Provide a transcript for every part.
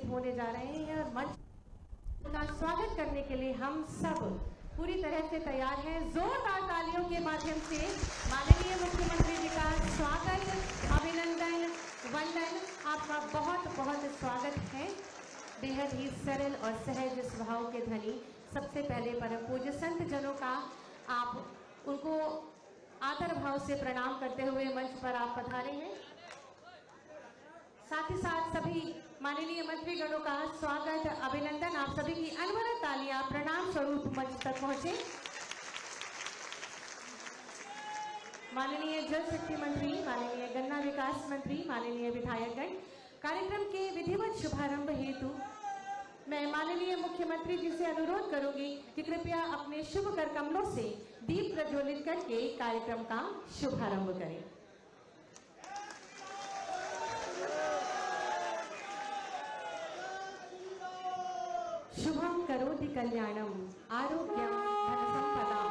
होने जा रहे हैं और मंच का स्वागत करने के लिए हम सब पूरी तरह से तैयार हैं। जोरदार तालियों के माध्यम से माननीय मुख्यमंत्री जी का स्वागत, अभिनंदन, वंदन, आपका बहुत बहुत स्वागत है। बेहद ही सरल और सहज स्वभाव के धनी सबसे पहले परम पूज्य संत जनों का आप उनको आदर भाव से प्रणाम करते हुए मंच पर आप पधारे हैं। साथ ही साथ सभी माननीय मंत्रीगणों का स्वागत, अभिनंदन, आप सभी की अनवरत तालियां प्रणाम स्वरूप मंच तक पहुंचे। माननीय जल शक्ति मंत्री, माननीय गन्ना विकास मंत्री, माननीय विधायकगण, कार्यक्रम के विधिवत शुभारंभ हेतु मैं माननीय मुख्यमंत्री जी से अनुरोध करूंगी कि कृपया अपने शुभ कर कमलों से दीप प्रज्वलित करके कार्यक्रम का शुभारंभ करें। शुभम करोति कल्याणम आरोग्यम धनसंपदाम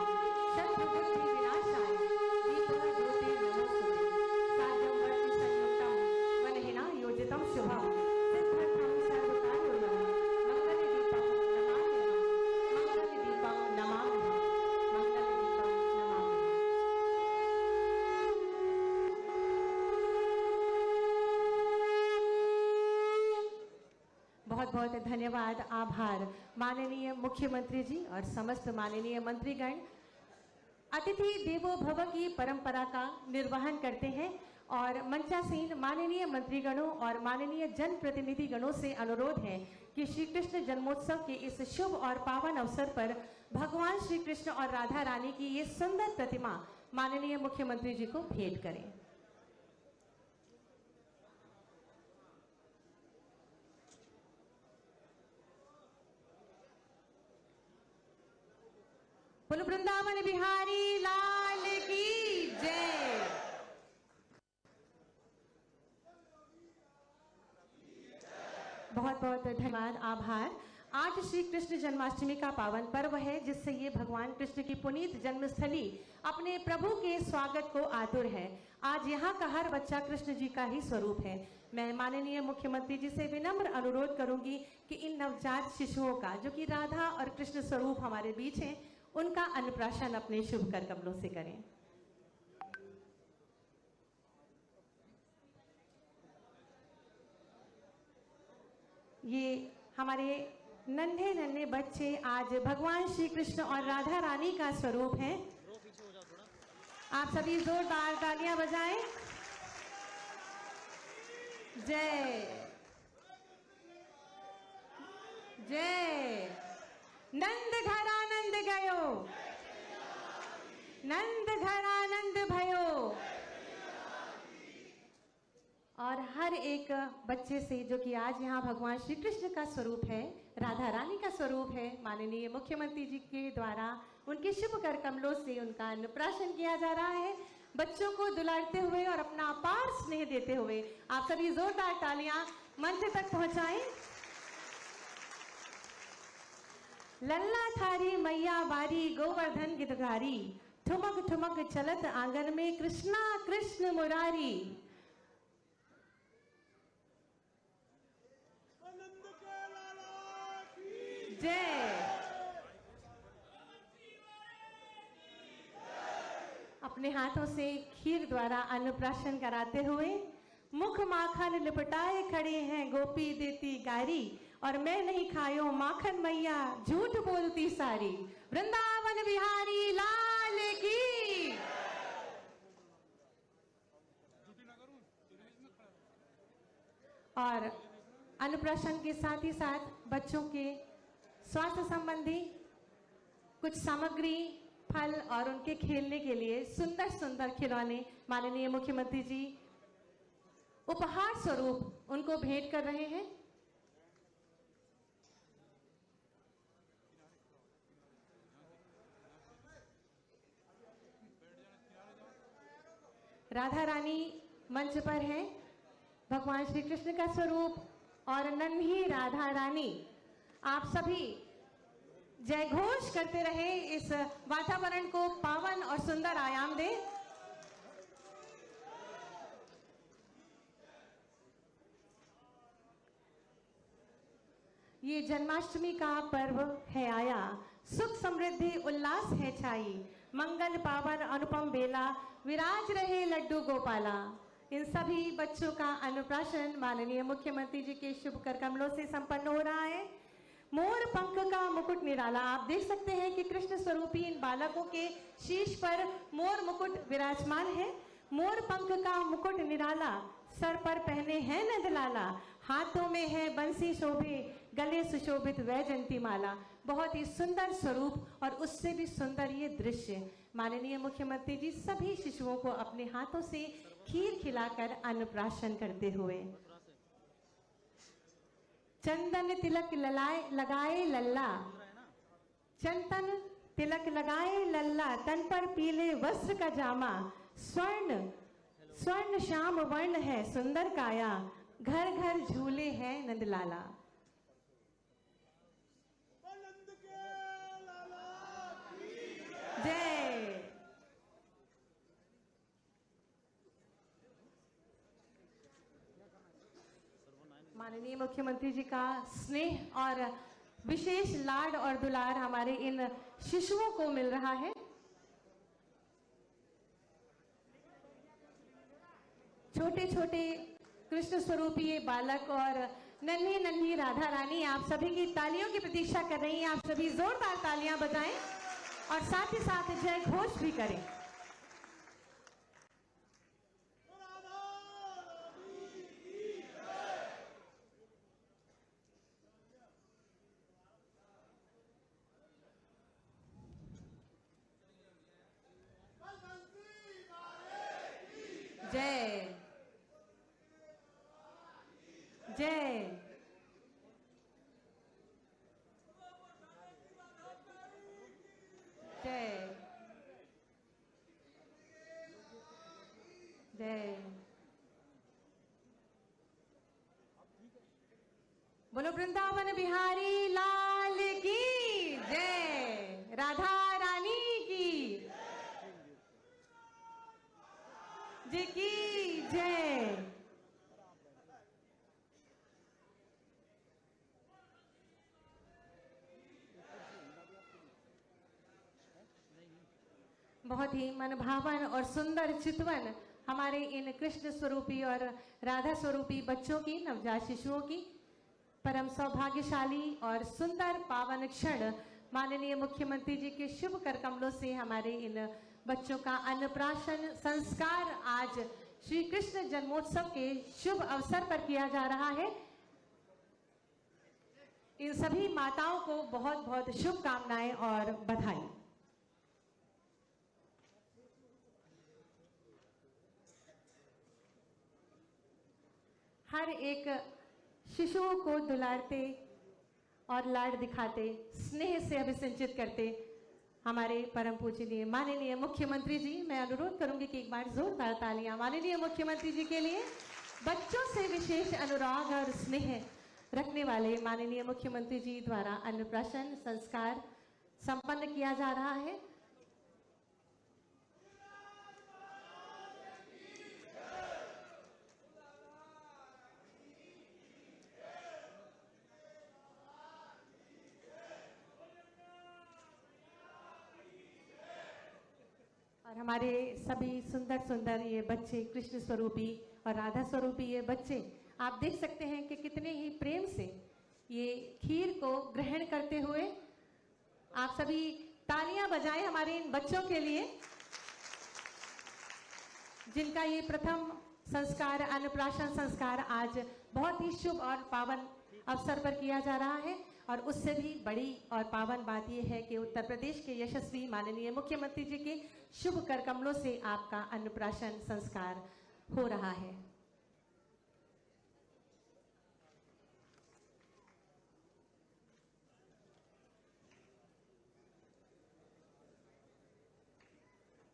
शत्रुबुद्धि विनाशाय दीपः ज्योति नमोस्तुते साध्यं वर्ति संयुक्तं वनहिना योजितं शुभम सिद्धर्थं सर्वकार्यों मंगलदीपं नमामि बहुत बहुत धन्यवाद, आभार माननीय मुख्यमंत्री जी और समस्त माननीय मंत्रीगण। अतिथि देवो भव की परंपरा का निर्वहन करते हैं और मंचासीन माननीय मंत्रीगणों और माननीय जनप्रतिनिधि गणों से अनुरोध है कि श्री कृष्ण जन्मोत्सव के इस शुभ और पावन अवसर पर भगवान श्री कृष्ण और राधा रानी की ये सुंदर प्रतिमा माननीय मुख्यमंत्री जी को भेंट करें। बोलो वृंदावन बिहारी लाल की जय। बहुत बहुत धन्यवाद, आभार। आज श्री कृष्ण जन्माष्टमी का पावन पर्व है, जिससे ये भगवान कृष्ण की पुनीत जन्मस्थली अपने प्रभु के स्वागत को आतुर है। आज यहाँ का हर बच्चा कृष्ण जी का ही स्वरूप है। मैं माननीय मुख्यमंत्री जी से विनम्र अनुरोध करूंगी कि इन नवजात शिशुओं का, जो कि राधा और कृष्ण स्वरूप हमारे बीच हैं, उनका अन्नप्राशन अपने शुभ कर कमलों से करें। ये हमारे नन्हे नन्हे बच्चे आज भगवान श्री कृष्ण और राधा रानी का स्वरूप हैं। आप सभी जोरदार तालियां बजाएं। जय जय। नंद घर आनंद गयो, नंद घर आनंद भयो। और हर एक बच्चे से, जो कि आज यहाँ भगवान श्री कृष्ण का स्वरूप है, राधा रानी का स्वरूप है, माननीय मुख्यमंत्री जी के द्वारा उनके शुभ कर कमलों से उनका अन्नप्राशन किया जा रहा है। बच्चों को दुलारते हुए और अपना अपार स्नेह देते हुए आप सभी जोरदार तालियां मंच तक पहुंचाएं। लल्ला थारी मैया बारी गोवर्धन गिरधारी, ठुमक ठुमक चलत आंगन में कृष्णा कृष्ण मुरारी। जय। अपने हाथों से खीर द्वारा अन्नप्राशन कराते हुए मुख माखन लिपटाए खड़े हैं गोपी देती गारी, और मैं नहीं खायो माखन मैया झूठ बोलती सारी। वृंदावन बिहारी लाल की। और अन्नप्राशन के साथ ही साथ बच्चों के स्वास्थ्य संबंधी कुछ सामग्री, फल और उनके खेलने के लिए सुंदर सुंदर खिलौने माननीय मुख्यमंत्री जी उपहार स्वरूप उनको भेंट कर रहे हैं। राधा रानी मंच पर है, भगवान श्री कृष्ण का स्वरूप और नन्ही राधा रानी। आप सभी जय घोष करते रहे, इस वातावरण को पावन और सुंदर आयाम दें। ये जन्माष्टमी का पर्व है आया, सुख समृद्धि उल्लास है छाई, मंगल पावन अनुपम बेला, विराज रहे लड्डू गोपाला। इन सभी बच्चों का अन्नप्राशन माननीय मुख्यमंत्री जी के शुभ कर कमलों से संपन्न हो रहा है। मोर पंख का मुकुट निराला, आप देख सकते हैं कि कृष्ण स्वरूपी इन बालकों के शीश पर मोर मुकुट विराजमान है। मोर पंख का मुकुट निराला, सर पर पहने हैं नंदलाला, हाथों में है बंसी शोभे, गले सुशोभित वैजंती माला। बहुत ही सुंदर स्वरूप और उससे भी सुंदर ये दृश्य। माननीय मुख्यमंत्री जी सभी शिशुओं को अपने हाथों से खीर खिलाकर अन्नप्राशन करते हुए। चंदन तिलक लगाए लल्ला, चंदन तिलक लगाए लल्ला, तन पर पीले वस्त्र का जामा, स्वर्ण स्वर्ण श्याम वर्ण है सुंदर काया, घर घर झूले हैं नंदलाला। जय। माननीय मुख्यमंत्री जी का स्नेह और विशेष लाड और दुलार हमारे इन शिशुओं को मिल रहा है। छोटे छोटे कृष्ण स्वरूपी ये बालक और नन्ही नन्ही राधा रानी आप सभी की तालियों की प्रतीक्षा कर रही हैं। आप सभी जोरदार तालियां बजाएं और साथ ही साथ जय घोष भी करें। जय जय। जय जय। बोलो वृंदावन बिहारी लाल की जय, राधा रानी की जी की जय। बहुत ही मनभावन और सुंदर चितवन हमारे इन कृष्ण स्वरूपी और राधा स्वरूपी बच्चों की, नवजात शिशुओं की परम सौभाग्यशाली और सुंदर पावन क्षण माननीय मुख्यमंत्री जी के शुभ कर कमलों से हमारे इन बच्चों का अन्नप्राशन संस्कार आज श्री कृष्ण जन्मोत्सव के शुभ अवसर पर किया जा रहा है। इन सभी माताओं को बहुत बहुत शुभकामनाएं और बधाई। हर एक शिशुओं को दुलारते और लाड दिखाते, स्नेह से अभिसिंचित करते हमारे परम पूजनीय माननीय मुख्यमंत्री जी। मैं अनुरोध करूंगी कि एक बार जोरदार तालियां माननीय मुख्यमंत्री जी के लिए। बच्चों से विशेष अनुराग और स्नेह रखने वाले माननीय मुख्यमंत्री जी द्वारा अन्नप्राशन संस्कार संपन्न किया जा रहा है। और हमारे सभी सुंदर सुंदर ये बच्चे, कृष्ण स्वरूपी और राधा स्वरूपी ये बच्चे, आप देख सकते हैं कि कितने ही प्रेम से ये खीर को ग्रहण करते हुए। आप सभी तालियां बजाएं हमारे इन बच्चों के लिए, जिनका ये प्रथम संस्कार, अन्नप्राशन संस्कार आज बहुत ही शुभ और पावन अवसर पर किया जा रहा है। और उससे भी बड़ी और पावन बात यह है कि उत्तर प्रदेश के यशस्वी माननीय मुख्यमंत्री जी के शुभ कर कमलों से आपका अन्नप्राशन संस्कार हो रहा है।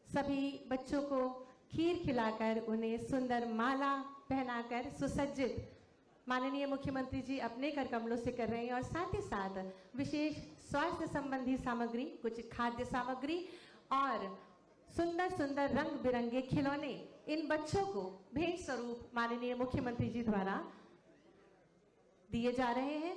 सभी बच्चों को खीर खिलाकर उन्हें सुंदर माला पहनाकर सुसज्जित माननीय मुख्यमंत्री जी अपने कर कमलों से कर रहे हैं। और साथ ही साथ विशेष स्वास्थ्य संबंधी सामग्री, कुछ खाद्य सामग्री और सुंदर सुंदर रंग बिरंगे खिलौने इन बच्चों को भेंट स्वरूप माननीय मुख्यमंत्री जी द्वारा दिए जा रहे हैं।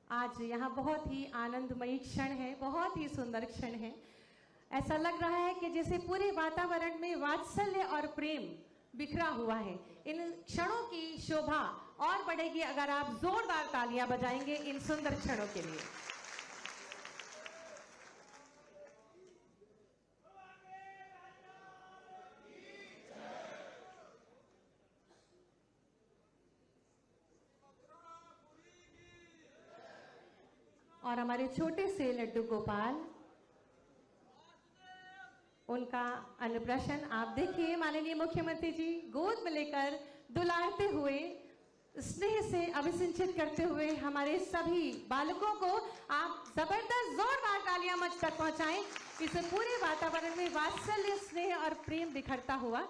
आज यहाँ बहुत ही आनंदमयी क्षण है, बहुत ही सुंदर क्षण है। ऐसा लग रहा है कि जैसे पूरे वातावरण में वात्सल्य और प्रेम बिखरा हुआ है। इन क्षणों की शोभा और बढ़ेगी अगर आप जोरदार तालियां बजाएंगे इन सुंदर क्षणों के लिए। और हमारे छोटे से लड्डू गोपाल, उनका अन्नप्राशन आप देखिए। माननीय मुख्यमंत्री जी गोद में लेकर दुलारते हुए, स्नेह से अभिसिंचित करते हुए हमारे सभी बालकों को आप जबरदस्त जोरदार तालियां मंच तक पहुंचाएं। इस पूरे वातावरण में वात्सल्य, स्नेह और प्रेम बिखरता हुआ।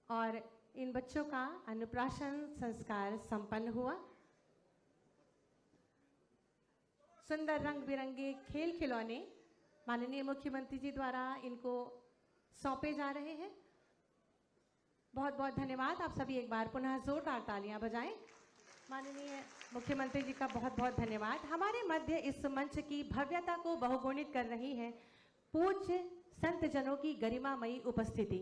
और इन बच्चों का अन्नप्राशन संस्कार संपन्न हुआ। सुंदर रंग बिरंगे खेल खिलौने माननीय मुख्यमंत्री जी द्वारा इनको सौंपे जा रहे हैं। बहुत बहुत धन्यवाद। आप सभी एक बार पुनः जोरदार तालियां बजाएं। माननीय मुख्यमंत्री जी का बहुत बहुत धन्यवाद। हमारे मध्य इस मंच की भव्यता को बहुगुणित कर रही है पूज्य संत जनों की गरिमामयी उपस्थिति।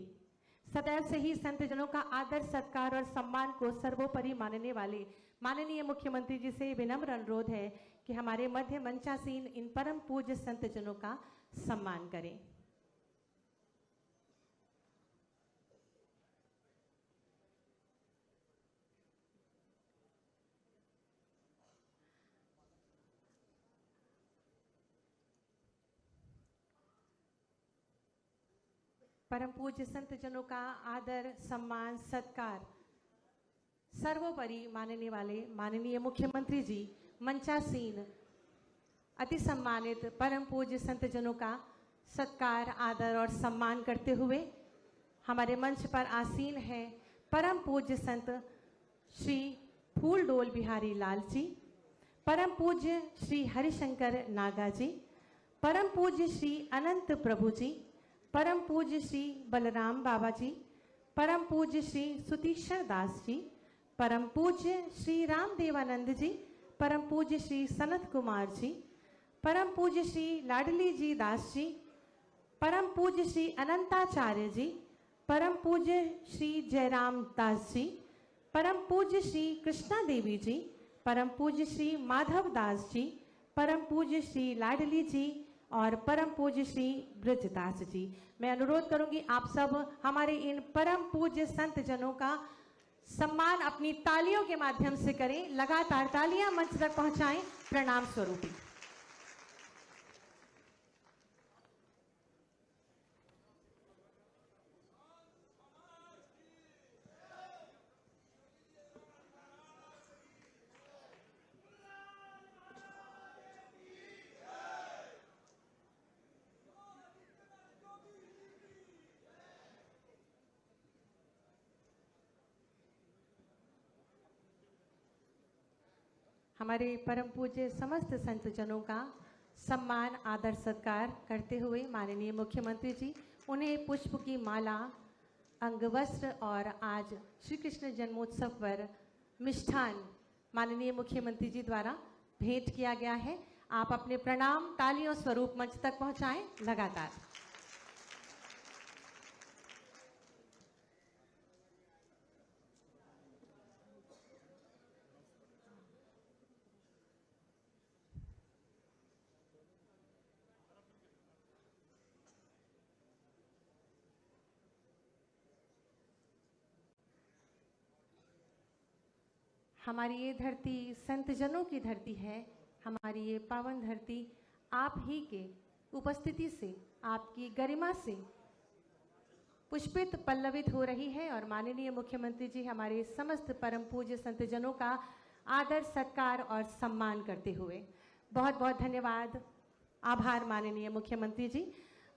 सदैव से ही संत जनों का आदर, सत्कार और सम्मान को सर्वोपरि मानने वाले माननीय मुख्यमंत्री जी से विनम्र अनुरोध है कि हमारे मध्य मंचासीन इन परम पूज्य संत जनों का सम्मान करें। परम पूज्य संत जनों का आदर, सम्मान, सत्कार सर्वोपरि मानने वाले माननीय मुख्यमंत्री जी मंचासीन अति सम्मानित परम पूज्य संत जनों का सत्कार, आदर और सम्मान करते हुए हमारे मंच पर आसीन है परम पूज्य संत श्री फूलडोल बिहारी लाल जी, परम पूज्य श्री हरिशंकर नागा जी, परम पूज्य श्री अनंत प्रभु जी, परम पूज्य श्री बलराम बाबा जी, परम पूज्य श्री सुतीक्षण दास जी, परम पूज्य श्री रामदेवानंद जी, परम पूज्य श्री सनत कुमार जी, परम पूज्य श्री लाडली जी दास जी, परम पूज्य श्री अनंताचार्य जी, परम पूज्य श्री जयराम दास जी, परम पूज्य श्री कृष्णा देवी जी, परम पूज्य श्री माधव दास जी, परम पूज्य श्री लाडली जी और परम पूज्य श्री ब्रजदास जी। मैं अनुरोध करूंगी आप सब हमारे इन परम पूज्य संत जनों का सम्मान अपनी तालियों के माध्यम से करें। लगातार तालियां मंच तक पहुंचाएं प्रणाम स्वरूपी। हमारे परम पूज्य समस्त संत जनों का सम्मान, आदर, सत्कार करते हुए माननीय मुख्यमंत्री जी उन्हें पुष्प की माला, अंगवस्त्र और आज श्री कृष्ण जन्मोत्सव पर मिष्ठान माननीय मुख्यमंत्री जी द्वारा भेंट किया गया है। आप अपने प्रणाम तालियों स्वरूप मंच तक पहुंचाएं लगातार। हमारी ये धरती संत जनों की धरती है। हमारी ये पावन धरती आप ही के उपस्थिति से, आपकी गरिमा से पुष्पित पल्लवित हो रही है और माननीय मुख्यमंत्री जी हमारे समस्त परम पूज्य संतजनों का आदर सत्कार और सम्मान करते हुए बहुत बहुत धन्यवाद, आभार माननीय मुख्यमंत्री जी।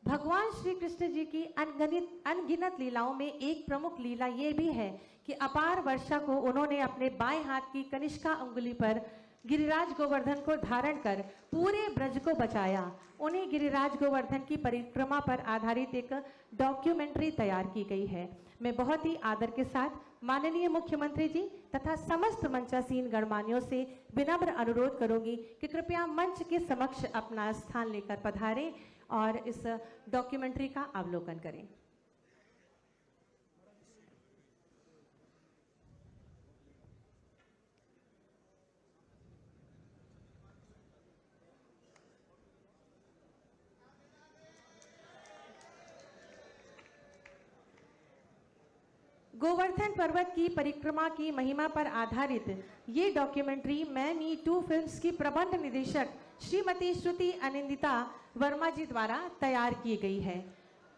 भगवान श्री कृष्ण जी की अनगिनत लीलाओं में एक प्रमुख लीला ये भी है कि अपार वर्षा को उन्होंने अपने बाएं हाथ की कनिष्का अंगुली पर गिरिराज गोवर्धन को धारण कर पूरे ब्रज को बचाया। उन्हें गिरिराज गोवर्धन की परिक्रमा पर आधारित एक डॉक्यूमेंट्री तैयार की गई है। मैं बहुत ही आदर के साथ माननीय मुख्यमंत्री जी तथा समस्त मंचासीन गणमान्यों से विनम्र अनुरोध करूंगी कि कृपया मंच के समक्ष अपना स्थान लेकर पधारें और इस डॉक्यूमेंट्री का अवलोकन करें। गोवर्धन पर्वत की परिक्रमा की महिमा पर आधारित ये डॉक्यूमेंट्री मैं मी टू फिल्म्स की प्रबंध निदेशक श्रीमती श्रुति अनिंदिता वर्मा जी द्वारा तैयार की गई है।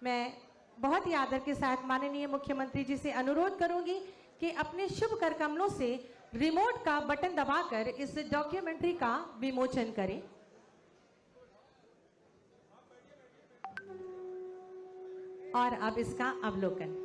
मैं बहुत ही आदर के साथ माननीय मुख्यमंत्री जी से अनुरोध करूंगी कि अपने शुभ कर कमलों से रिमोट का बटन दबाकर इस डॉक्यूमेंट्री का विमोचन करें। और अब इसका अवलोकन।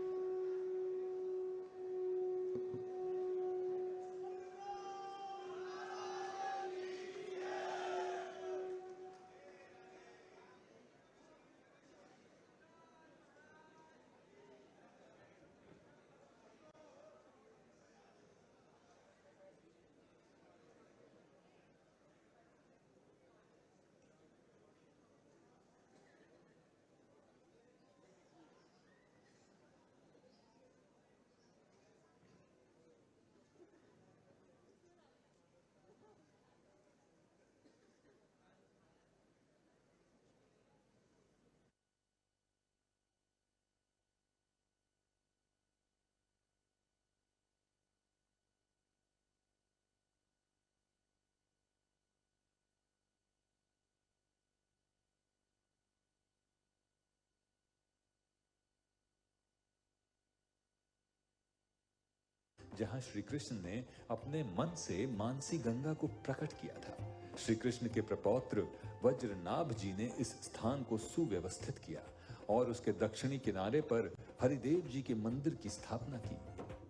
जहां श्री कृष्ण ने अपने मन से मानसी गंगा को प्रकट किया था। श्री कृष्ण के प्रपौत्र वज्रनाभ जी ने इस स्थान को सुव्यवस्थित किया और उसके दक्षिणी किनारे पर हरिदेव जी के मंदिर की स्थापना की।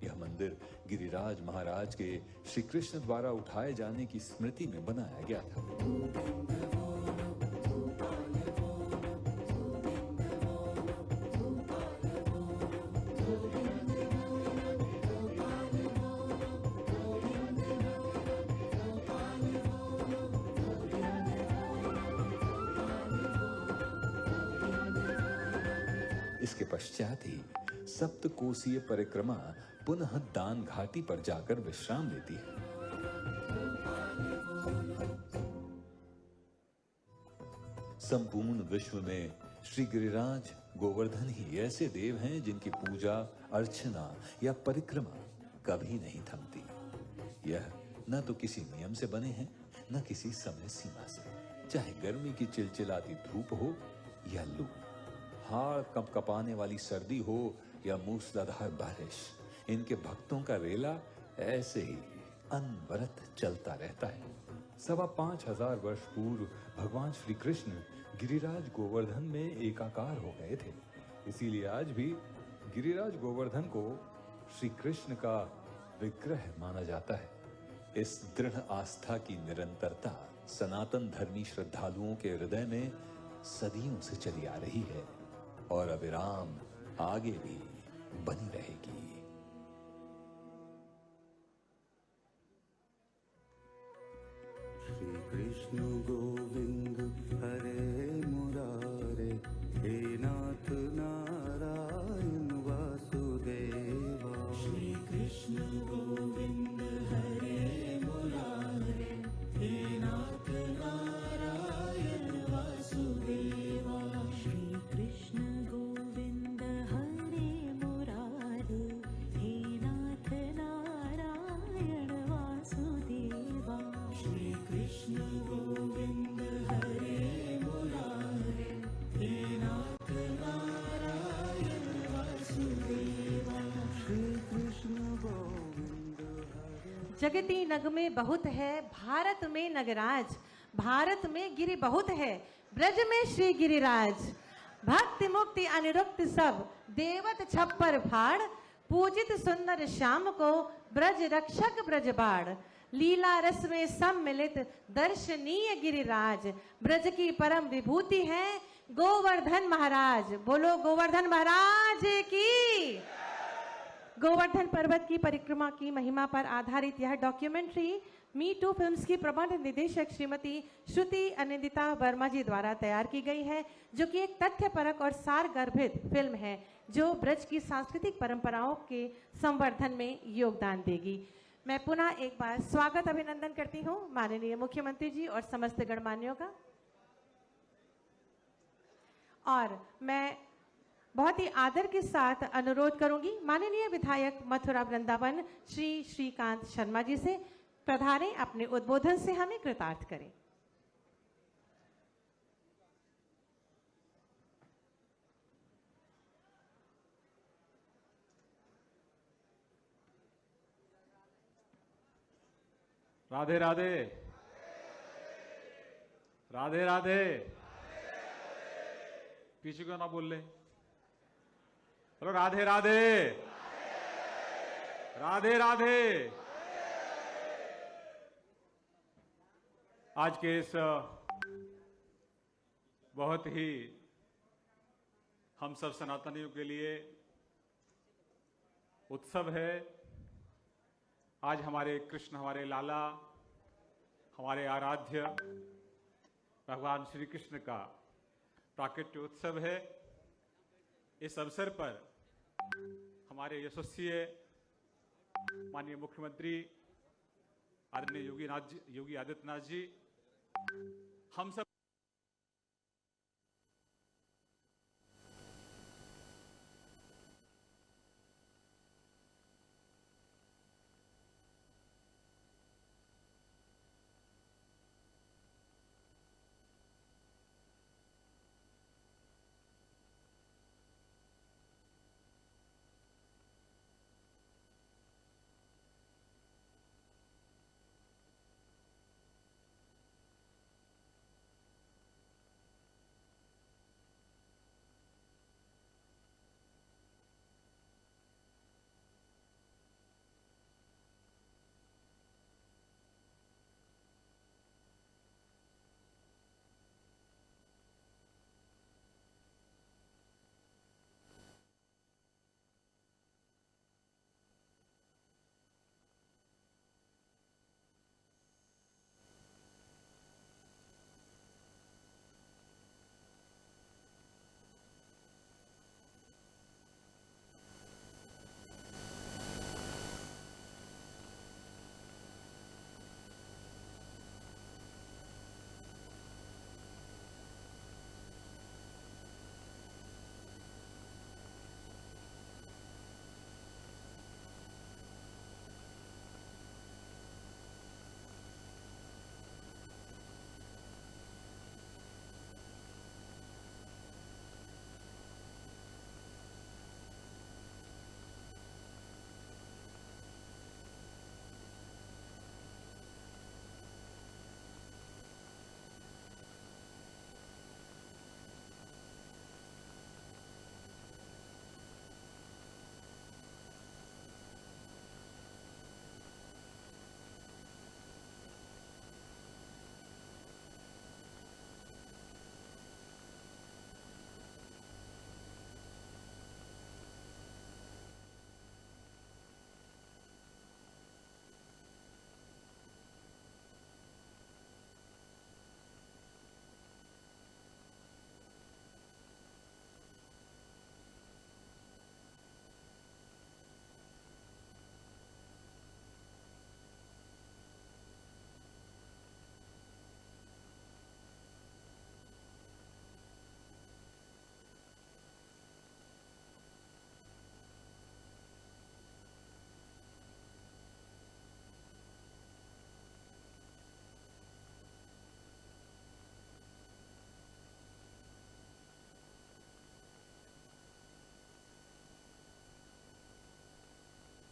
यह मंदिर गिरिराज महाराज के श्री कृष्ण द्वारा उठाए जाने की स्मृति में बनाया गया था। इसके पश्चात ही सप्तकोसीय परिक्रमा पुनः दान घाटी पर जाकर विश्राम लेती है। संपूर्ण विश्व में श्री गिरिराज गोवर्धन ही ऐसे देव हैं जिनकी पूजा अर्चना या परिक्रमा कभी नहीं थमती। यह न तो किसी नियम से बने हैं न किसी समय सीमा से। चाहे गर्मी की चिलचिलाती धूप हो या लू, हाड़ कंपकपाने वाली सर्दी हो या मूसलाधार बारिश, इनके भक्तों का रेला ऐसे ही अनवरत चलता रहता है। 5,500 वर्ष पूर्व भगवान श्री कृष्ण गिरिराज गोवर्धन में एकाकार हो गए थे। इसीलिए आज भी गिरिराज गोवर्धन को श्री कृष्ण का विग्रह माना जाता है। इस दृढ़ आस्था की निरंतरता सनातन धर्मी श्रद्धालुओं के हृदय में सदियों से चली आ रही है और अविराम आगे भी बनी रहेगी। श्री कृष्ण गोविंद हरे मुरारे, हे नाथ नारायण वासुदेवा। श्री कृष्ण गोविंद हरे मुरारे, हे नाथ नारायण वासुदेवा। श्री कृष्ण गोविंद हरे मुरारे, हे नाथ नारायण वासुदेवा। श्री कृष्ण गोविंद हरे जगती नगमे बहुत है भारत में नगराज, भारत में गिरि बहुत है ब्रज में श्री गिरिराज। भक्ति मुक्ति अनिरुक्त सब देवत छप्पर फाड़, पूजित सुंदर श्याम को ब्रज रक्षक ब्रजबाड़। लीला रस में सम्मिलित दर्शनीय गिरिराज, ब्रज की परम विभूति है गोवर्धन महाराज। बोलो गोवर्धन महाराज की। गोवर्धन पर्वत की परिक्रमा की महिमा पर आधारित यह डॉक्यूमेंट्री मी टू फिल्म्स की प्रबंध निदेशक श्रीमती श्रुति अनिंदिता वर्मा जी द्वारा तैयार की गई है, जो कि एक तथ्यपरक और सारगर्भित फिल्म है जो ब्रज की सांस्कृतिक परंपराओं के संवर्धन में योगदान देगी। मैं पुनः एक बार स्वागत अभिनंदन करती हूँ माननीय मुख्यमंत्री जी और समस्त गणमान्यों का। और मैं बहुत ही आदर के साथ अनुरोध करूंगी माननीय विधायक मथुरा वृंदावन श्री श्रीकांत शर्मा जी से पधारें, अपने उद्बोधन से हमें कृतार्थ करें। राधे राधे राधे राधे। पीछे क्यों ना बोल ले। हेलो राधे राधे राधे राधे। आज के इस बहुत ही हम सब सनातनियों के लिए उत्सव है। आज हमारे कृष्ण, हमारे लाला, हमारे आराध्य भगवान श्री कृष्ण का प्राकट्य उत्सव है। इस अवसर पर हमारे यशस्वी माननीय मुख्यमंत्री आदरणीय योगी आदित्यनाथ जी हम सब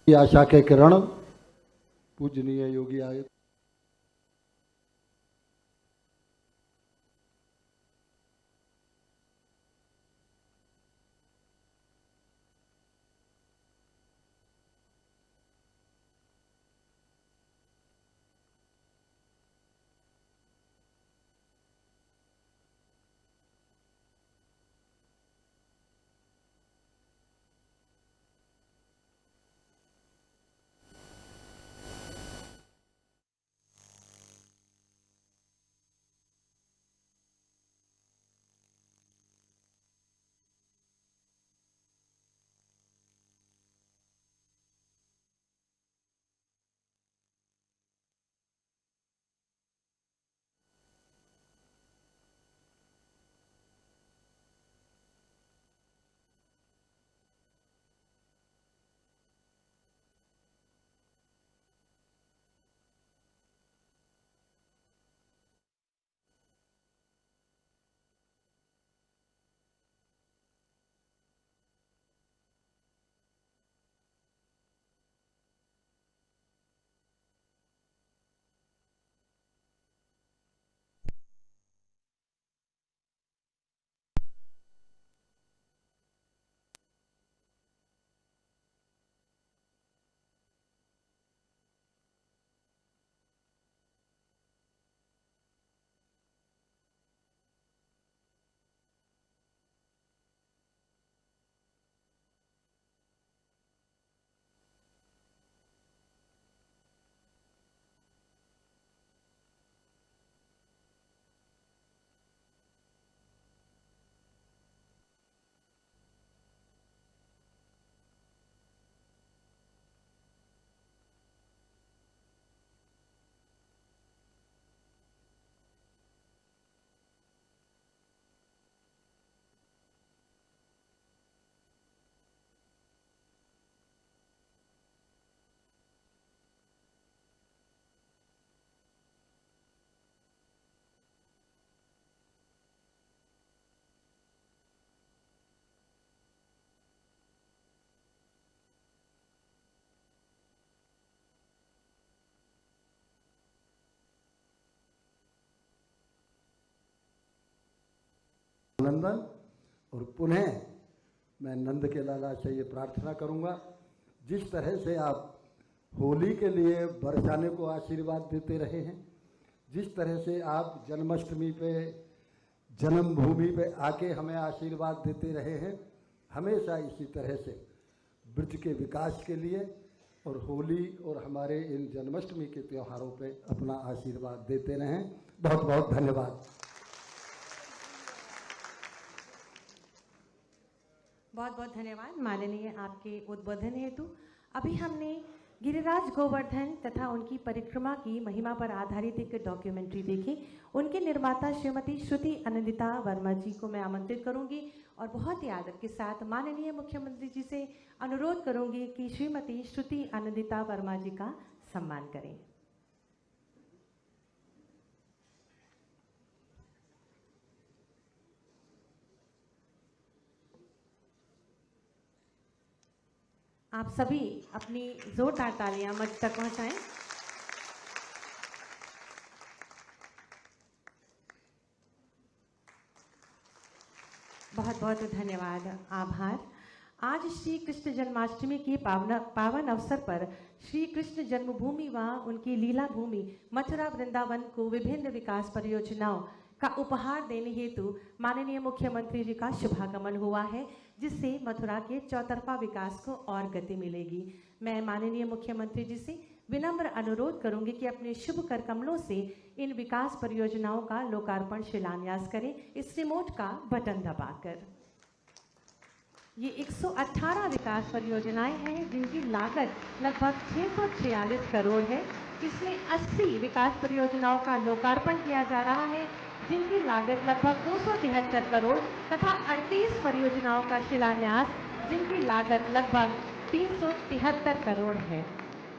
आशा के किरण पूजनीय योगी आयुक्त नंदन और पुनः मैं नंद के लाला से ये प्रार्थना करूंगा, जिस तरह से आप होली के लिए बरसाने को आशीर्वाद देते रहे हैं, जिस तरह से आप जन्माष्टमी पे जन्मभूमि पे आके हमें आशीर्वाद देते रहे हैं, हमेशा इसी तरह से ब्रज के विकास के लिए और होली और हमारे इन जन्माष्टमी के त्योहारों पे अपना आशीर्वाद देते रहें। बहुत बहुत धन्यवाद। बहुत बहुत धन्यवाद माननीय आपके उद्बोधन हेतु। अभी हमने गिरिराज गोवर्धन तथा उनकी परिक्रमा की महिमा पर आधारित एक डॉक्यूमेंट्री देखी। उनके निर्माता श्रीमती श्रुति आनंदिता वर्मा जी को मैं आमंत्रित करूंगी और बहुत ही आदर के साथ माननीय मुख्यमंत्री जी से अनुरोध करूंगी कि श्रीमती श्रुति आनंदिता वर्मा जी का सम्मान करें। आप सभी अपनी जोरदार तालियां मंच तक पहुंचाएं। बहुत बहुत धन्यवाद, आभार। आज श्री कृष्ण जन्माष्टमी के पावन अवसर पर श्री कृष्ण जन्मभूमि व उनकी लीला भूमि मथुरा वृंदावन को विभिन्न विकास परियोजनाओं का उपहार देने हेतु माननीय मुख्यमंत्री जी का शुभागमन हुआ है, जिससे मथुरा के चौतरफा विकास को और गति मिलेगी। मैं माननीय मुख्यमंत्री जी से विनम्र अनुरोध करूंगी कि अपने शुभ कर कमलों से इन विकास परियोजनाओं का लोकार्पण शिलान्यास करें, इस रिमोट का बटन दबाकर। ये 118 विकास परियोजनाएं हैं जिनकी लागत लगभग 646 करोड़ है। इसमें 80 विकास परियोजनाओं का लोकार्पण किया जा रहा है जिनकी लागत लगभग 273 करोड़ तथा 38 परियोजनाओं का शिलान्यास जिनकी लागत लगभग 373 करोड़ है।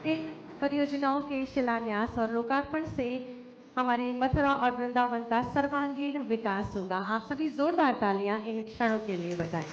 इन परियोजनाओं के शिलान्यास और लोकार्पण से हमारे मथुरा और वृंदावन का सर्वांगीण विकास होगा। आप सभी जोरदार तालियां इन क्षणों के लिए बजाएं।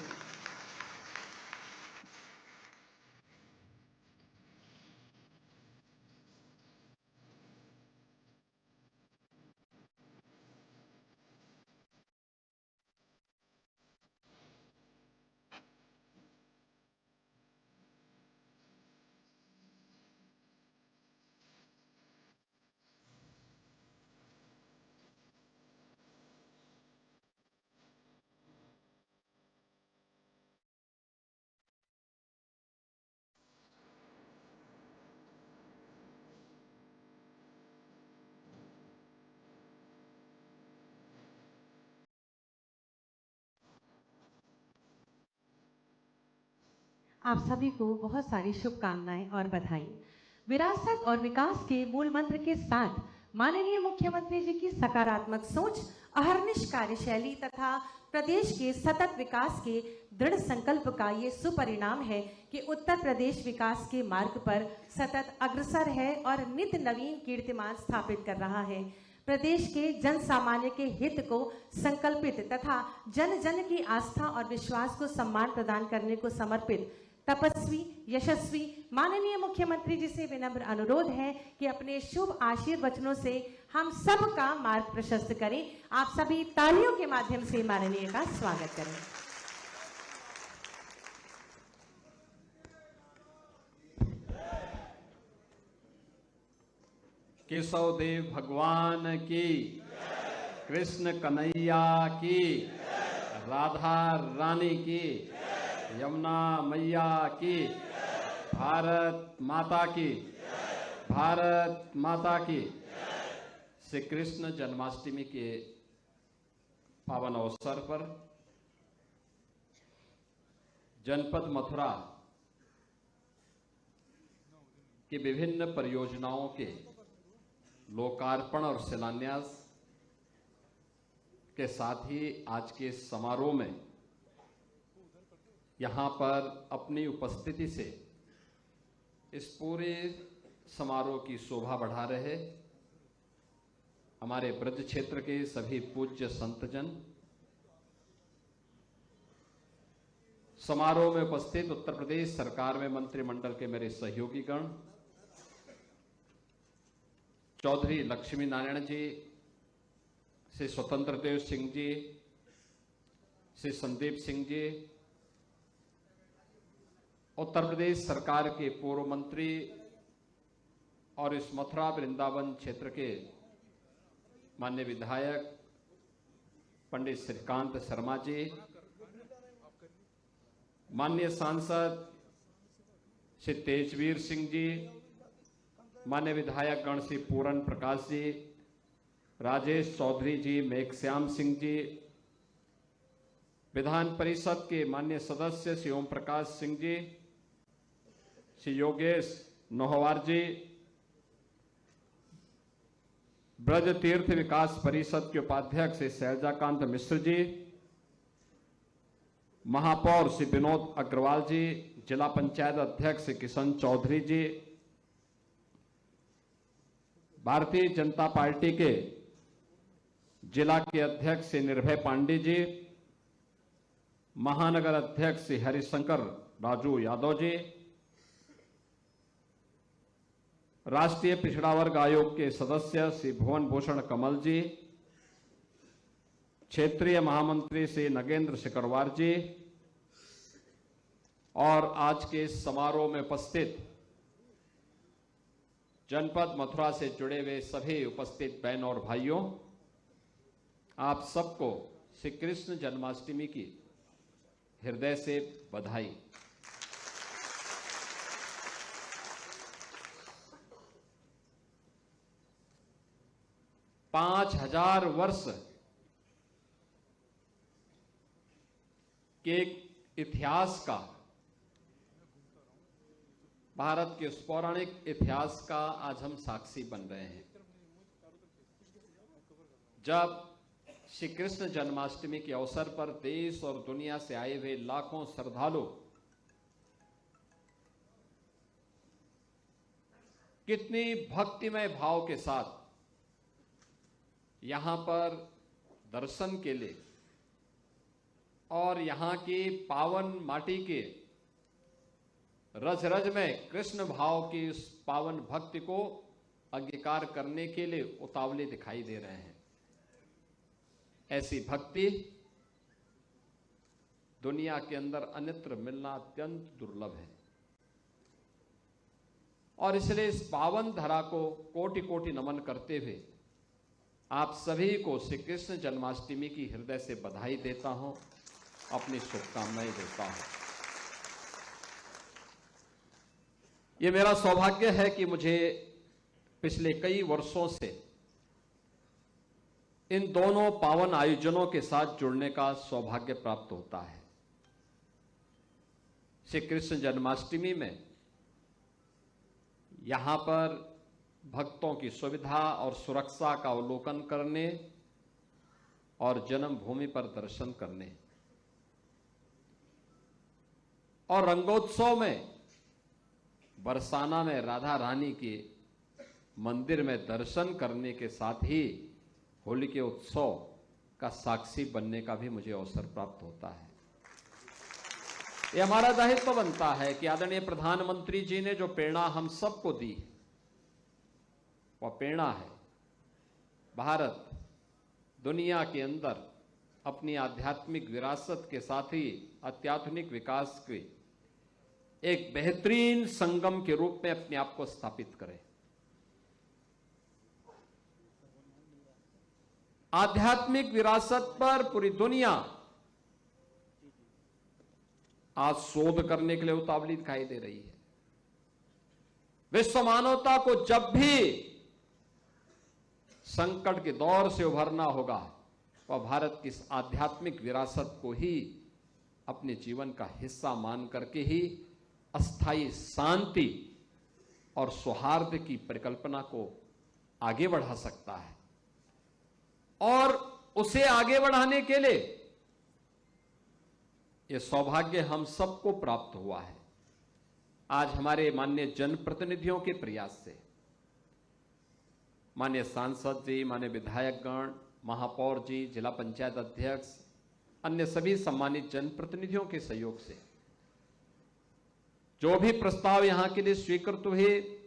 आप सभी को बहुत सारी शुभकामनाएं और बधाई। विरासत और विकास के मूल मंत्र के साथ माननीय मुख्यमंत्री जी की सकारात्मक सोच, अहर्निश कार्यशैली तथा प्रदेश के सतत विकास के दृढ़ संकल्प का ये सुपरिणाम है कि उत्तर प्रदेश विकास के मार्ग पर सतत अग्रसर है और नित्य नवीन कीर्तिमान स्थापित कर रहा है। प्रदेश के जन सामान्य के हित को संकल्पित तथा जन जन की आस्था और विश्वास को सम्मान प्रदान करने को समर्पित तपस्वी यशस्वी माननीय मुख्यमंत्री जी से विनम्र अनुरोध है कि अपने शुभ आशीर्वचनों से हम सब का मार्ग प्रशस्त करें। आप सभी तालियों के माध्यम से माननीय का स्वागत करें। केशव देव भगवान की, कृष्ण कन्हैया की, राधा रानी की, यमुना मैया की, भारत माता की, भारत माता की। श्री कृष्ण जन्माष्टमी के पावन अवसर पर जनपद मथुरा की विभिन्न परियोजनाओं के लोकार्पण और शिलान्यास के साथ ही आज के समारोह में यहाँ पर अपनी उपस्थिति से इस पूरे समारोह की शोभा बढ़ा रहे हमारे ब्रज क्षेत्र के सभी पूज्य संतजन, समारोह में उपस्थित उत्तर प्रदेश सरकार में मंत्रिमंडल के मेरे सहयोगी गण, चौधरी लक्ष्मी नारायण जी, श्री स्वतंत्र देव सिंह जी, श्री संदीप सिंह जी, उत्तर प्रदेश सरकार के पूर्व मंत्री और इस मथुरा वृंदावन क्षेत्र के माननीय विधायक पंडित श्रीकांत शर्मा जी, माननीय सांसद श्री तेजवीर सिंह जी, माननीय विधायक गण श्री पूरन प्रकाश जी, राजेश चौधरी जी, मेघश्याम सिंह जी, विधान परिषद के माननीय सदस्य श्री ओम प्रकाश सिंह जी, श्री योगेश नोहवार जी, ब्रज तीर्थ विकास परिषद के उपाध्यक्ष श्री शैलजाकांत मिश्र जी, महापौर श्री विनोद अग्रवाल जी, जिला पंचायत अध्यक्ष श्री किशन चौधरी जी, भारतीय जनता पार्टी के जिला के अध्यक्ष श्री निर्भय पांडे जी, महानगर अध्यक्ष श्री हरिशंकर राजू यादव जी, राष्ट्रीय पिछड़ा वर्ग आयोग के सदस्य श्री भुवन भूषण कमल जी, क्षेत्रीय महामंत्री श्री नगेंद्र सिकरवार जी और आज के समारोह में उपस्थित जनपद मथुरा से जुड़े हुए सभी उपस्थित बहनों और भाइयों, आप सबको श्री कृष्ण जन्माष्टमी की हृदय से बधाई। पांच 5000 वर्ष के इतिहास का, भारत के उस पौराणिक इतिहास का आज हम साक्षी बन रहे हैं जब श्री कृष्ण जन्माष्टमी के अवसर पर देश और दुनिया से आए हुए लाखों श्रद्धालु कितनी भक्तिमय भाव के साथ यहां पर दर्शन के लिए और यहां की पावन माटी के रज रज में कृष्ण भाव की उस पावन भक्ति को अंगीकार करने के लिए उतावले दिखाई दे रहे हैं। ऐसी भक्ति दुनिया के अंदर अन्यत्र मिलना अत्यंत दुर्लभ है और इसलिए इस पावन धरा को कोटि कोटि नमन करते हुए आप सभी को श्री कृष्ण जन्माष्टमी की हृदय से बधाई देता हूं, अपनी शुभकामनाएं देता हूं। ये मेरा सौभाग्य है कि मुझे पिछले कई वर्षों से इन दोनों पावन आयोजनों के साथ जुड़ने का सौभाग्य प्राप्त होता है। श्री कृष्ण जन्माष्टमी में यहां पर भक्तों की सुविधा और सुरक्षा का अवलोकन करने और जन्मभूमि पर दर्शन करने और रंगोत्सव में बरसाना में राधा रानी के मंदिर में दर्शन करने के साथ ही होली के उत्सव का साक्षी बनने का भी मुझे अवसर प्राप्त होता है। ये हमारा दायित्व बनता है कि आदरणीय प्रधानमंत्री जी ने जो प्रेरणा हम सबको दी है, वह प्रेरणा है भारत दुनिया के अंदर अपनी आध्यात्मिक विरासत के साथ ही अत्याधुनिक विकास के एक बेहतरीन संगम के रूप में अपने आप को स्थापित करे। आध्यात्मिक विरासत पर पूरी दुनिया आज शोध करने के लिए उतावली दिखाई दे रही है। विश्व मानवता को जब भी संकट के दौर से उभरना होगा, वह भारत की इस आध्यात्मिक विरासत को ही अपने जीवन का हिस्सा मान करके ही अस्थायी शांति और सौहार्द की परिकल्पना को आगे बढ़ा सकता है। और उसे आगे बढ़ाने के लिए यह सौभाग्य हम सबको प्राप्त हुआ है। आज हमारे माननीय जनप्रतिनिधियों के प्रयास से, माननीय सांसद जी, माननीय विधायकगण, महापौर जी, जिला पंचायत अध्यक्ष, अन्य सभी सम्मानित जनप्रतिनिधियों के सहयोग से जो भी प्रस्ताव यहां के लिए स्वीकृत हुए,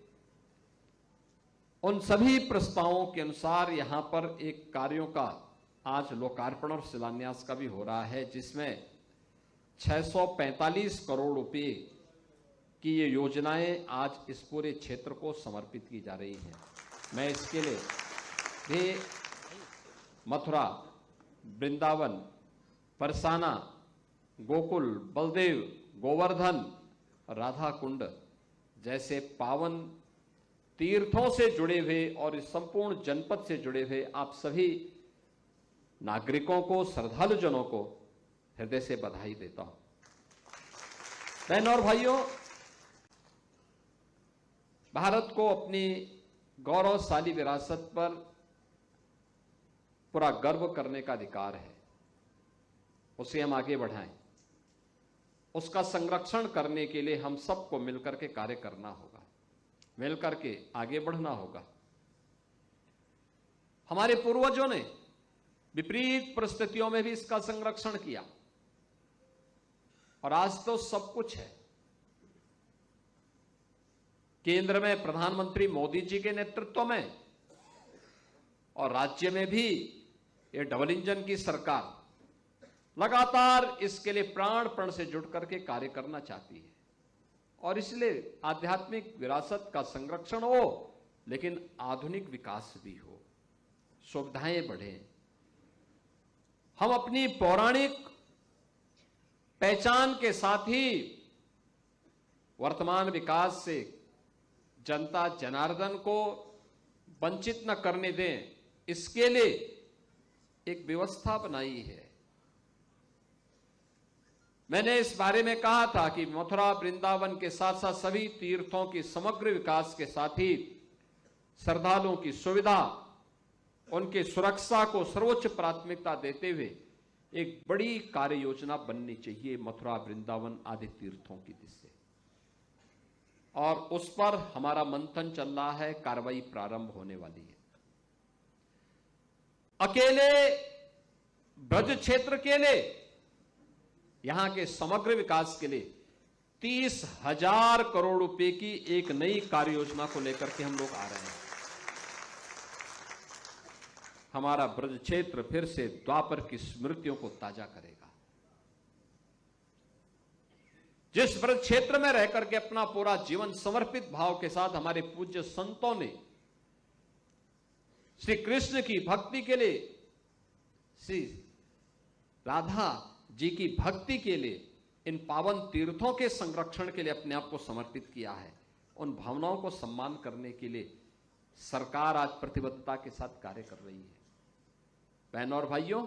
उन सभी प्रस्तावों के अनुसार यहां पर एक कार्यों का आज लोकार्पण और शिलान्यास का भी हो रहा है, जिसमें 645 करोड़ रुपए की ये योजनाएं आज इस पूरे क्षेत्र को समर्पित की जा रही हैं। मैं इसके लिए भी मथुरा, वृंदावन, बरसाना, गोकुल, बलदेव, गोवर्धन, राधा कुंड जैसे पावन तीर्थों से जुड़े हुए और इस संपूर्ण जनपद से जुड़े हुए आप सभी नागरिकों को, श्रद्धालुजनों को हृदय से बधाई देता हूं। बहनों और भाइयों, भारत को अपनी गौरवशाली विरासत पर पूरा गर्व करने का अधिकार है। उसे हम आगे बढ़ाएं। उसका संरक्षण करने के लिए हम सबको मिलकर के कार्य करना होगा, मिलकर के आगे बढ़ना होगा। हमारे पूर्वजों ने विपरीत परिस्थितियों में भी इसका संरक्षण किया और आज तो सब कुछ है। केंद्र में प्रधानमंत्री मोदी जी के नेतृत्व में और राज्य में भी ये डबल इंजन की सरकार लगातार इसके लिए प्राणपण से जुट करके कार्य करना चाहती है। और इसलिए आध्यात्मिक विरासत का संरक्षण हो, लेकिन आधुनिक विकास भी हो, सुविधाएं बढ़े। हम अपनी पौराणिक पहचान के साथ ही वर्तमान विकास से जनता जनार्दन को वंचित न करने दें, इसके लिए एक व्यवस्था बनाई है। मैंने इस बारे में कहा था कि मथुरा, वृंदावन के साथ साथ सभी तीर्थों की समग्र विकास के साथ ही श्रद्धालुओं की सुविधा, उनके सुरक्षा को सर्वोच्च प्राथमिकता देते हुए एक बड़ी कार्य योजना बननी चाहिए मथुरा, वृंदावन आदि तीर्थों की दिशा से। और उस पर हमारा मंथन चल रहा है, कार्रवाई प्रारंभ होने वाली है। अकेले ब्रज क्षेत्र के लिए, यहां के समग्र विकास के लिए 30,000 करोड़ रुपए की एक नई कार्य योजना को लेकर के हम लोग आ रहे हैं। हमारा ब्रज क्षेत्र फिर से द्वापर की स्मृतियों को ताजा करेगा। जिस ब्रज क्षेत्र में रहकर के अपना पूरा जीवन समर्पित भाव के साथ हमारे पूज्य संतों ने श्री कृष्ण की भक्ति के लिए, श्री राधा जी की भक्ति के लिए, इन पावन तीर्थों के संरक्षण के लिए अपने आप को समर्पित किया है, उन भावनाओं को सम्मान करने के लिए सरकार आज प्रतिबद्धता के साथ कार्य कर रही है। बहनों और भाइयों,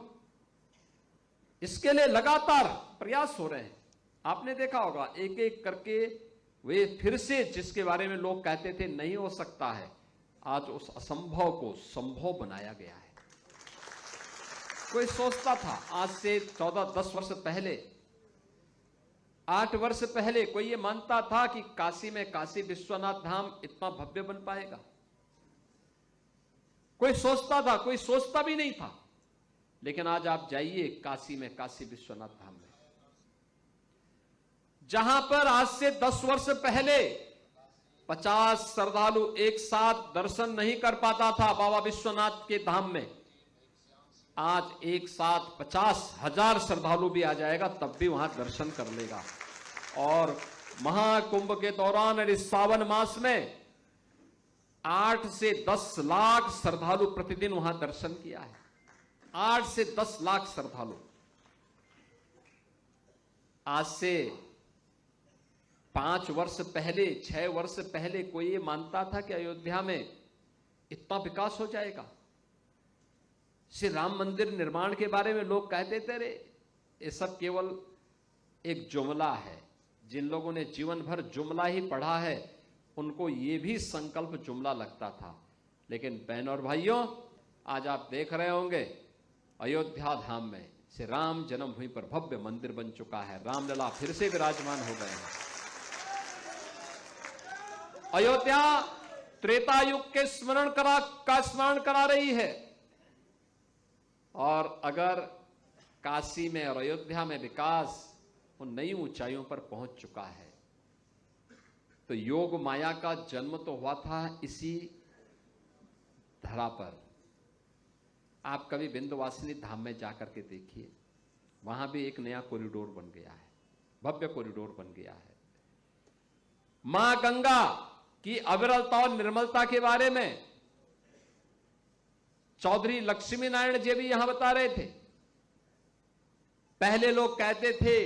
इसके लिए लगातार प्रयास हो रहे हैं। आपने देखा होगा एक एक करके वे फिर से जिसके बारे में लोग कहते थे नहीं हो सकता है, आज उस असंभव को संभव बनाया गया है। कोई सोचता था आज से 14-10 वर्ष पहले, 8 वर्ष पहले कोई ये मानता था कि काशी में काशी विश्वनाथ धाम इतना भव्य बन पाएगा? कोई सोचता था? कोई सोचता भी नहीं था। लेकिन आज आप जाइए काशी में, काशी विश्वनाथ धाम में, जहां पर आज से 10 वर्ष पहले 50 श्रद्धालु एक साथ दर्शन नहीं कर पाता था बाबा विश्वनाथ के धाम में, आज एक साथ 50,000 श्रद्धालु भी आ जाएगा तब भी वहां दर्शन कर लेगा। और महाकुंभ के दौरान इस सावन मास में 8 से 10 लाख श्रद्धालु प्रतिदिन वहां दर्शन किया है। 8 से 10 लाख श्रद्धालु। आज से 5 वर्ष पहले, 6 वर्ष पहले कोई ये मानता था कि अयोध्या में इतना विकास हो जाएगा? श्री राम मंदिर निर्माण के बारे में लोग कहते थे रे ये सब केवल एक जुमला है। जिन लोगों ने जीवन भर जुमला ही पढ़ा है उनको ये भी संकल्प जुमला लगता था। लेकिन बहनों और भाइयों, आज आप देख रहे होंगे अयोध्या धाम में श्री राम जन्मभूमि पर भव्य मंदिर बन चुका है। रामलला फिर से विराजमान हो गए हैं। अयोध्या त्रेता युग के स्मरण करा रही है। और अगर काशी में और अयोध्या में विकास उन नई ऊंचाइयों पर पहुंच चुका है तो योग माया का जन्म तो हुआ था इसी धरा पर। आप कभी विंध्यवासिनी धाम में जाकर के देखिए, वहां भी एक नया कॉरिडोर बन गया है, भव्य कॉरिडोर बन गया है। मां गंगा की अविरलता और निर्मलता के बारे में चौधरी लक्ष्मी नारायण जी भी यहां बता रहे थे। पहले लोग कहते थे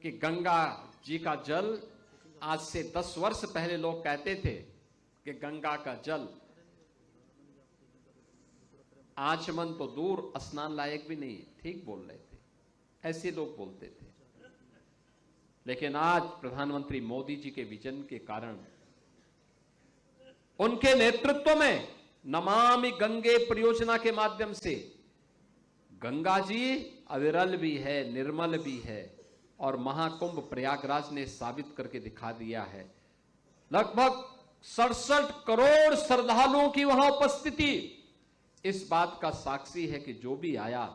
कि गंगा जी का जल, आज से 10 वर्ष पहले लोग कहते थे कि गंगा का जल आचमन तो दूर, स्नान लायक भी नहीं। ठीक बोल रहे थे, ऐसे लोग बोलते थे। लेकिन आज प्रधानमंत्री मोदी जी के विजन के कारण, उनके नेतृत्व में नमामि गंगे परियोजना के माध्यम से गंगा जी अविरल भी है, निर्मल भी है। और महाकुंभ प्रयागराज ने साबित करके दिखा दिया है। लगभग 67 करोड़ श्रद्धालुओं की वहां उपस्थिति इस बात का साक्षी है कि जो भी आया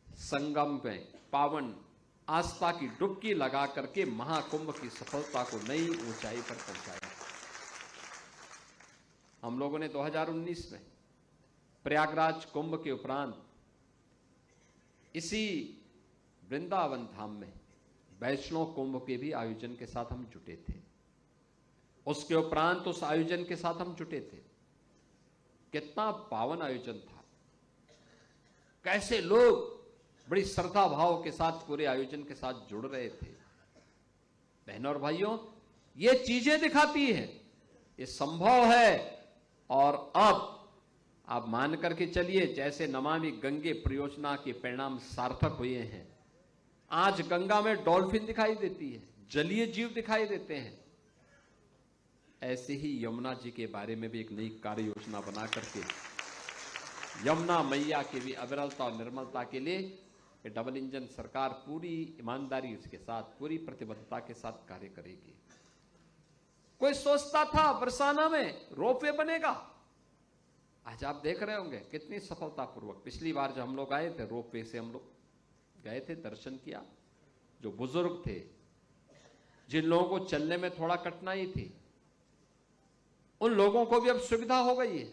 संगम में पावन आस्था की डुबकी लगा करके महाकुंभ की सफलता को नई ऊंचाई पर पहुंचाया। हम लोगों ने 2019 में प्रयागराज कुंभ के उपरांत इसी वृंदावन धाम में वैष्णव कुंभ के भी आयोजन के साथ हम जुटे थे। उसके उपरांत उस आयोजन के साथ हम जुटे थे। कितना पावन आयोजन था, कैसे लोग बड़ी श्रद्धा भाव के साथ पूरे आयोजन के साथ जुड़ रहे थे। बहनों और भाइयों, ये चीजें दिखाती है ये संभव है। और अब आप मान करके चलिए, जैसे नमामि गंगे परियोजना के परिणाम सार्थक हुए हैं, आज गंगा में डॉल्फिन दिखाई देती है, जलीय जीव दिखाई देते हैं। ऐसे ही यमुना जी के बारे में भी एक नई कार्य योजना बना करके यमुना मैया की भी अविरलता और निर्मलता के लिए डबल इंजन सरकार पूरी ईमानदारी के साथ, पूरी प्रतिबद्धता के साथ कार्य करेगी। कोई सोचता था बरसाना में रोपवे बनेगा, आज आप देख रहे होंगे कितनी सफलतापूर्वक। पिछली बार जब हम लोग आए थे, रोपवे से हम लोग गए थे, दर्शन किया। जो बुजुर्ग थे, जिन लोगों को चलने में थोड़ा कठिनाई थी, उन लोगों को भी अब सुविधा हो गई है।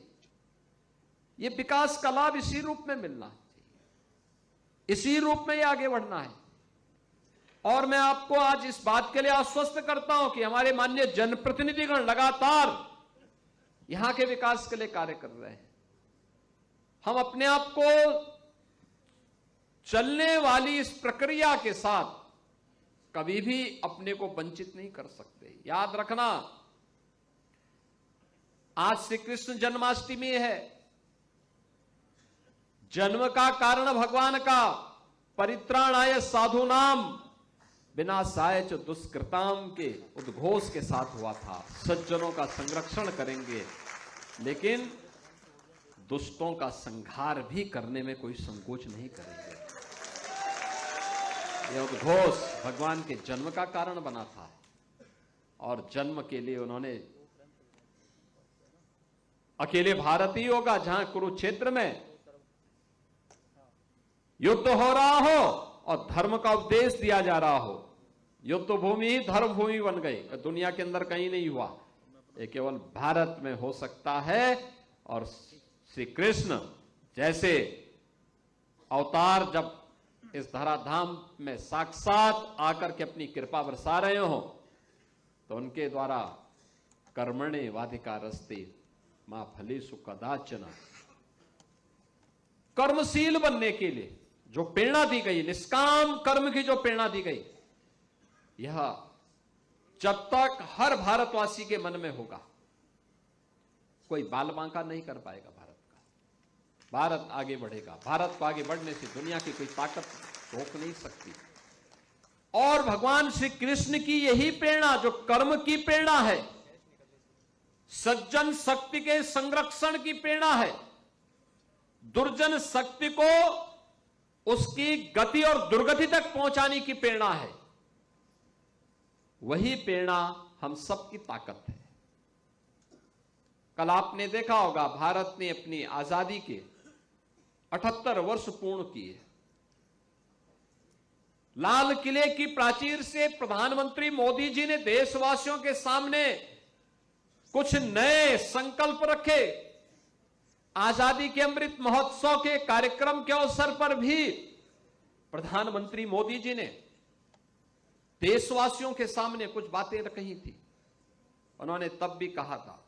ये विकास का लाभ इसी रूप में मिलना चाहिए, इसी रूप में ये आगे बढ़ना है। और मैं आपको आज इस बात के लिए आश्वस्त करता हूं कि हमारे माननीय जनप्रतिनिधिगण लगातार यहां के विकास के लिए कार्य कर रहे हैं। हम अपने आप को चलने वाली इस प्रक्रिया के साथ कभी भी अपने को वंचित नहीं कर सकते। याद रखना, आज श्री कृष्ण जन्माष्टमी है। जन्म का कारण भगवान का परित्राणाय साधूनाम विनाशाय च दुष्कृताम के उद्घोष के साथ हुआ था। सज्जनों का संरक्षण करेंगे, लेकिन दुष्टों का संहार भी करने में कोई संकोच नहीं करेंगे। यह उद्घोष भगवान के जन्म का कारण बना था, और जन्म के लिए उन्होंने अकेले भारतीयों का, जहां कुरुक्षेत्र में युद्ध हो रहा हो और धर्म का उपदेश दिया जा रहा हो, युद्ध भूमि ही धर्म भूमि बन गई। दुनिया के अंदर कहीं नहीं हुआ, ये केवल भारत में हो सकता है। और श्री कृष्ण जैसे अवतार जब इस धराधाम में साक्षात आकर के अपनी कृपा बरसा रहे हो, तो उनके द्वारा कर्मणे वाधिकारस्ते मां फलेषु कदाचन, कर्मशील बनने के लिए जो प्रेरणा दी गई, निष्काम कर्म की जो प्रेरणा दी गई, यह जब तक हर भारतवासी के मन में होगा, कोई बाल बांका नहीं कर पाएगा भारत का। भारत आगे बढ़ेगा। भारत को आगे बढ़ने से दुनिया की कोई ताकत रोक नहीं सकती। और भगवान श्री कृष्ण की यही प्रेरणा, जो कर्म की प्रेरणा है, सज्जन शक्ति के संरक्षण की प्रेरणा है, दुर्जन शक्ति को उसकी गति और दुर्गति तक पहुंचाने की प्रेरणा है, वही प्रेरणा हम सबकी ताकत है। कल आपने देखा होगा, भारत ने अपनी आजादी के 78 वर्ष पूर्ण किए। लाल किले की प्राचीर से प्रधानमंत्री मोदी जी ने देशवासियों के सामने कुछ नए संकल्प रखे। आजादी के अमृत महोत्सव के कार्यक्रम के अवसर पर भी प्रधानमंत्री मोदी जी ने देशवासियों के सामने कुछ बातें कही थी। उन्होंने तब भी कहा था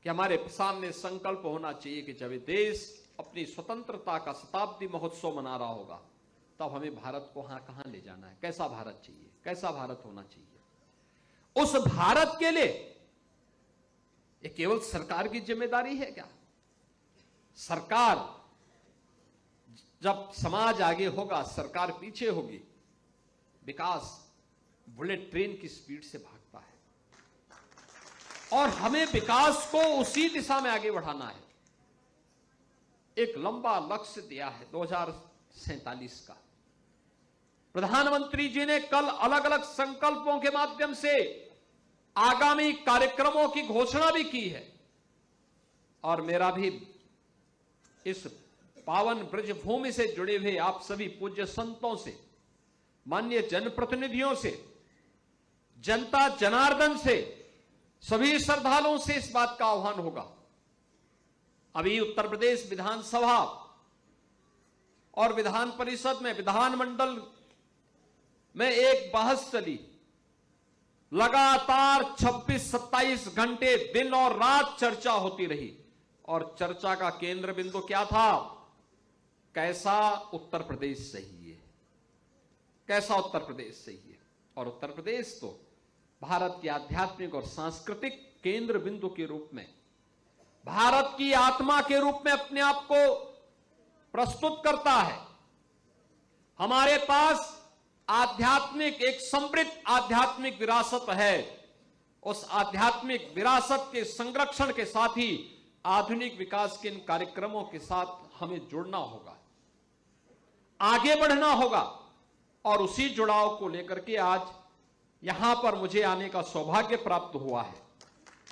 कि हमारे सामने संकल्प होना चाहिए कि जब देश अपनी स्वतंत्रता का शताब्दी महोत्सव मना रहा होगा, तब हमें भारत को कहां ले जाना है, कैसा भारत चाहिए, कैसा भारत होना चाहिए। उस भारत के लिए ये केवल सरकार की जिम्मेदारी है क्या? सरकार, जब समाज आगे होगा, सरकार पीछे होगी। विकास बुलेट ट्रेन की स्पीड से भागता है और हमें विकास को उसी दिशा में आगे बढ़ाना है। एक लंबा लक्ष्य दिया है 2047 का। प्रधानमंत्री जी ने कल अलग अलग संकल्पों के माध्यम से आगामी कार्यक्रमों की घोषणा भी की है, और मेरा भी इस पावन ब्रज भूमि से जुड़े हुए आप सभी पूज्य संतों से, माननीय जनप्रतिनिधियों से, जनता जनार्दन से, सभी श्रद्धालुओं से इस बात का आह्वान होगा। अभी उत्तर प्रदेश विधानसभा और विधान परिषद में, विधानमंडल में एक बहस चली। लगातार 26-27 घंटे दिन और रात चर्चा होती रही, और चर्चा का केंद्र बिंदु क्या था? कैसा उत्तर प्रदेश सही है, कैसा उत्तर प्रदेश सही है। और उत्तर प्रदेश तो भारत के आध्यात्मिक और सांस्कृतिक केंद्र बिंदु के रूप में, भारत की आत्मा के रूप में अपने आप को प्रस्तुत करता है। हमारे पास आध्यात्मिक, एक समृद्ध आध्यात्मिक विरासत है। उस आध्यात्मिक विरासत के संरक्षण के साथ ही आधुनिक विकास के इन कार्यक्रमों के साथ हमें जुड़ना होगा, आगे बढ़ना होगा। और उसी जुड़ाव को लेकर के आज यहां पर मुझे आने का सौभाग्य प्राप्त हुआ है।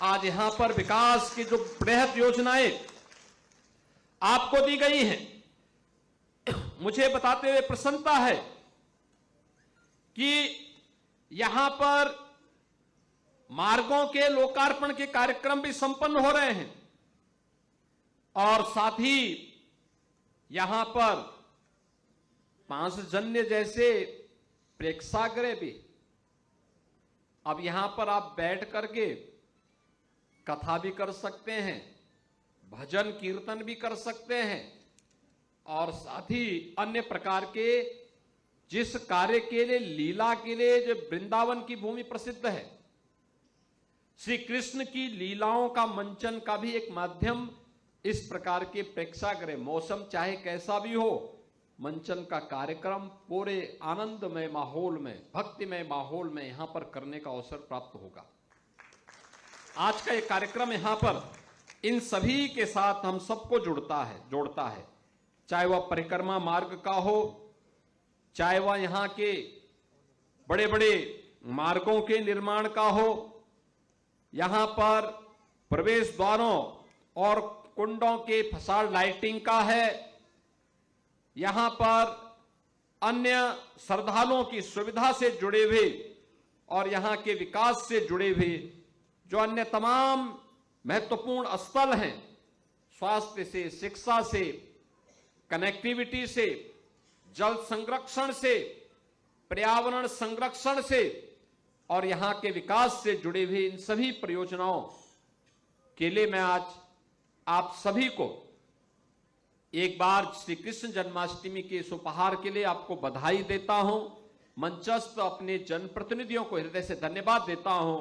आज यहां पर विकास की जो बृहद योजनाएं आपको दी गई हैं, मुझे बताते हुए प्रसन्नता है कि यहां पर मार्गों के लोकार्पण के कार्यक्रम भी संपन्न हो रहे हैं, और साथ ही यहां पर पांचजन्य जैसे प्रेक्षागृह भी। अब यहां पर आप बैठ करके कथा भी कर सकते हैं, भजन कीर्तन भी कर सकते हैं, और साथ ही अन्य प्रकार के जिस कार्य के लिए, लीला के लिए जो वृंदावन की भूमि प्रसिद्ध है, श्री कृष्ण की लीलाओं का मंचन का भी एक माध्यम इस प्रकार के प्रेक्षागृह, मौसम चाहे कैसा भी हो, मंचन का कार्यक्रम पूरे आनंदमय माहौल में, भक्तिमय माहौल में यहां पर करने का अवसर प्राप्त होगा। आज का ये कार्यक्रम यहां पर इन सभी के साथ हम सबको जोड़ता है, चाहे वह परिक्रमा मार्ग का हो, चाहे वह यहां के बड़े बड़े मार्गों के निर्माण का हो, यहां पर प्रवेश द्वारों और कुंडों के फसाड लाइटिंग का है, यहां पर अन्य श्रद्धालुओं की सुविधा से जुड़े हुए और यहां के विकास से जुड़े हुए जो अन्य तमाम महत्वपूर्ण स्थल हैं, स्वास्थ्य से, शिक्षा से, कनेक्टिविटी से, जल संरक्षण से, पर्यावरण संरक्षण से और यहां के विकास से जुड़े हुए इन सभी परियोजनाओं के लिए मैं आज आप सभी को एक बार श्री कृष्ण जन्माष्टमी के इस उपहार के लिए आपको बधाई देता हूं। मंचस्थ अपने जनप्रतिनिधियों को हृदय से धन्यवाद देता हूं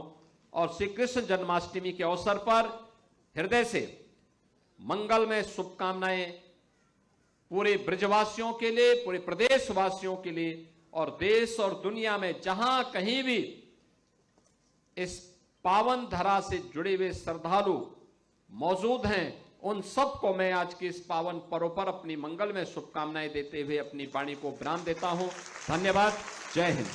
और श्री कृष्ण जन्माष्टमी के अवसर पर हृदय से मंगलमय शुभकामनाएं पूरे ब्रजवासियों के लिए, पूरे प्रदेशवासियों के लिए और देश और दुनिया में जहां कहीं भी इस पावन धरा से जुड़े हुए श्रद्धालु मौजूद हैं, उन सबको मैं आज के इस पावन पर्व पर अपनी मंगलमय शुभकामनाएं देते हुए अपनी वाणी को विराम देता हूं। धन्यवाद। जय हिंद।